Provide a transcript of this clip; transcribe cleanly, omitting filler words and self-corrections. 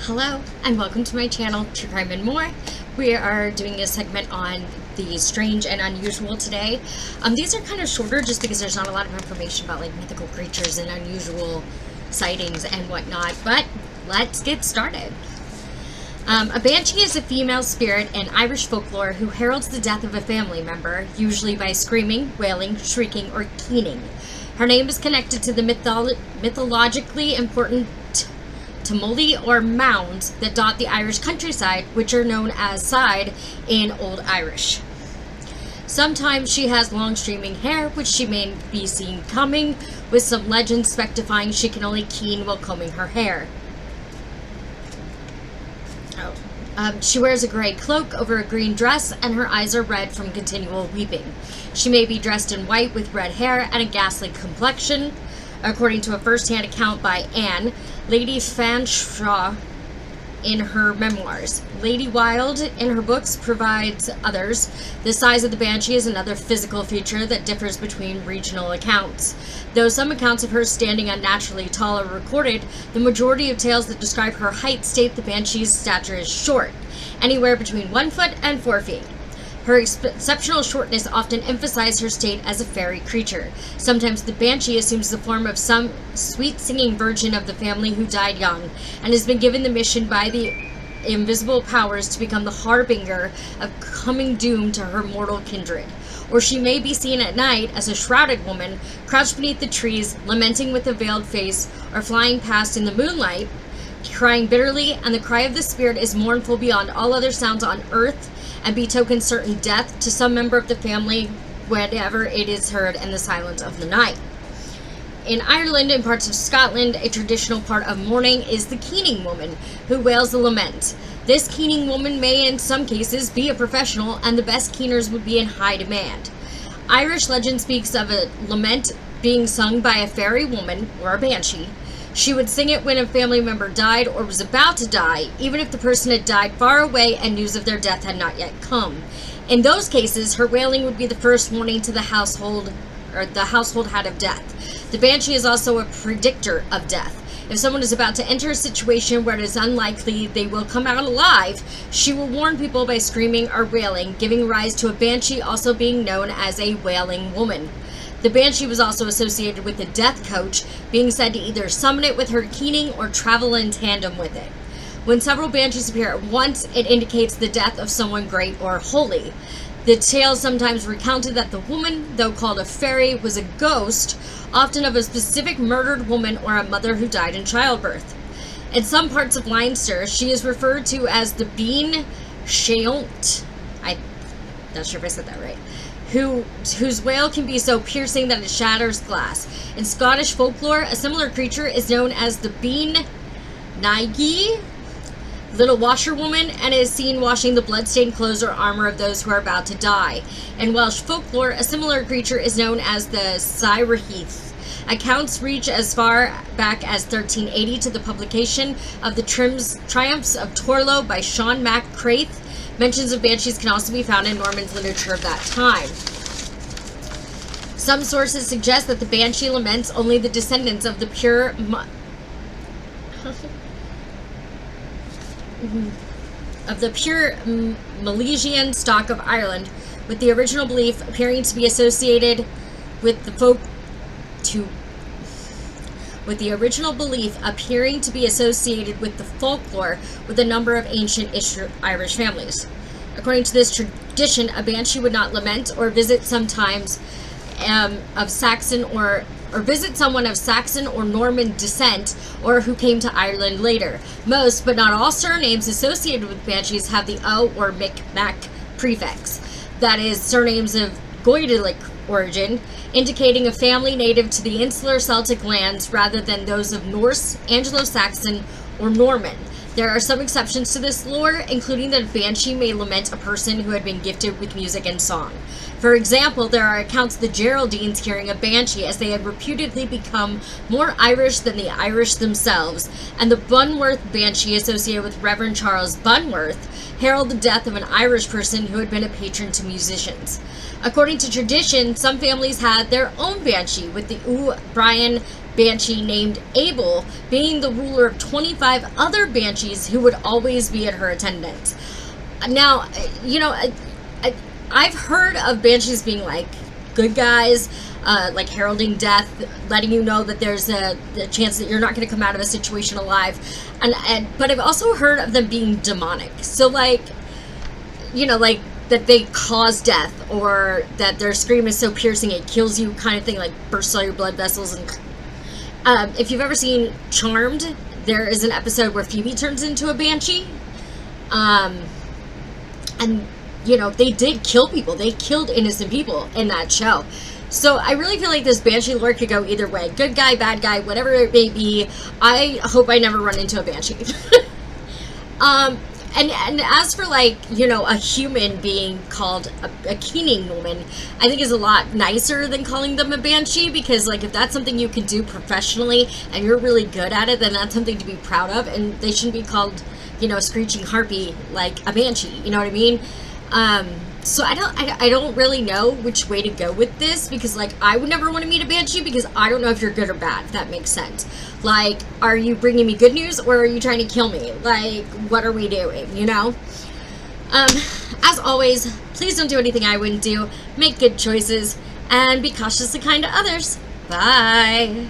Hello and welcome to my channel, True Crime and More. We are doing a segment on the strange and unusual today. These are kind of shorter just because there's not a lot of information about like mythical creatures and unusual sightings and whatnot, but let's get started. A banshee is a female spirit in Irish folklore who heralds the death of a family member, usually by screaming, wailing, shrieking, or keening. Her name is connected to the mythologically important tumuli or mounds that dot the Irish countryside, which are known as side in Old Irish. Sometimes she has long streaming hair, which she may be seen combing, with some legends specifying she can only keen while combing her hair. She wears a gray cloak over a green dress, and her eyes are red from continual weeping. She may be dressed in white with red hair and a ghastly complexion. According to a first-hand account by Anne, Lady Fanshawe in her memoirs. Lady Wilde in her books provides others. The size of the banshee is another physical feature that differs between regional accounts. Though some accounts of her standing unnaturally tall are recorded, the majority of tales that describe her height state the banshee's stature is short, anywhere between 1 foot and 4 feet. Her exceptional shortness often emphasized her state as a fairy creature. Sometimes the banshee assumes the form of some sweet-singing virgin of the family who died young, and has been given the mission by the invisible powers to become the harbinger of coming doom to her mortal kindred. Or she may be seen at night as a shrouded woman, crouched beneath the trees, lamenting with a veiled face, or flying past in the moonlight, crying bitterly, and the cry of the spirit is mournful beyond all other sounds on earth, and betokens certain death to some member of the family whenever it is heard in the silence of the night. In Ireland and parts of Scotland, a traditional part of mourning is the keening woman, who wails the lament. This keening woman may in some cases be a professional, and the best keeners would be in high demand. Irish legend speaks of a lament being sung by a fairy woman, or a banshee. She would sing it when a family member died or was about to die, even if the person had died far away and news of their death had not yet come. In those cases, her wailing would be the first warning to the household, or the household had of death. The banshee is also a predictor of death. If someone is about to enter a situation where it is unlikely they will come out alive, she will warn people by screaming or wailing, giving rise to a banshee also being known as a wailing woman. The banshee was also associated with the death coach, being said to either summon it with her keening or travel in tandem with it. When several banshees appear at once, it indicates the death of someone great or holy. The tale sometimes recounted that the woman, though called a fairy, was a ghost, often of a specific murdered woman or a mother who died in childbirth. In some parts of Leinster, she is referred to as the Bean Sheont. I'm not sure if I said that right. Whose wail can be so piercing that it shatters glass. In Scottish folklore, a similar creature is known as the Bean Naigi, little washerwoman, and is seen washing the bloodstained clothes or armor of those who are about to die. In Welsh folklore, a similar creature is known as the Sirheath. Accounts reach as far back as 1380 to the publication of the Triumphs of Torlo by Sean Mac Craith. Mentions of banshees can also be found in Norman literature of that time. Some sources suggest that the banshee laments only the descendants of the pure Milesian stock of Ireland, with the original belief appearing to be associated with the folklore with a number of ancient Irish families. According to this tradition, a banshee would not lament or visit sometimes of Saxon or visit someone of Saxon or Norman descent, or who came to Ireland later. Most, but not all, surnames associated with banshees have the O or Mic-Mac prefix, that is, surnames of Goidelic origin, indicating a family native to the insular Celtic lands rather than those of Norse, Anglo-Saxon, or Norman. There are some exceptions to this lore, including that a banshee may lament a person who had been gifted with music and song. For example, there are accounts of the Geraldines carrying a Banshee, as they had reputedly become more Irish than the Irish themselves, and the Bunworth Banshee, associated with Reverend Charles Bunworth, heralded the death of an Irish person who had been a patron to musicians. According to tradition, some families had their own Banshee, with the O'Brien Banshee named Abel being the ruler of 25 other Banshees who would always be at her attendance. Now, you know, I've heard of Banshees being like good guys, like heralding death, letting you know that there's a chance that you're not going to come out of a situation alive, but I've also heard of them being demonic. So, like, you know, like that they cause death, or that their scream is so piercing it kills you, kind of thing, like bursts all your blood vessels. And if you've ever seen Charmed, there is an episode where Phoebe turns into a Banshee, and you know, they did kill people. They killed innocent people in that show. So I really feel like this Banshee lore could go either way. Good guy, bad guy, whatever it may be. I hope I never run into a Banshee. And as for, like, you know, a human being called a keening woman, I think is a lot nicer than calling them a Banshee, because, like, if that's something you can do professionally and you're really good at it, then that's something to be proud of, and they shouldn't be called, you know, a screeching harpy like a Banshee, you know what I mean? So I don't really know which way to go with this, because, like, I would never want to meet a Banshee, because I don't know if you're good or bad, if that makes sense. Like, are you bringing me good news, or are you trying to kill me? Like, what are we doing, you know? As always, please don't do anything I wouldn't do. Make good choices, and be cautious and kind to others. Bye!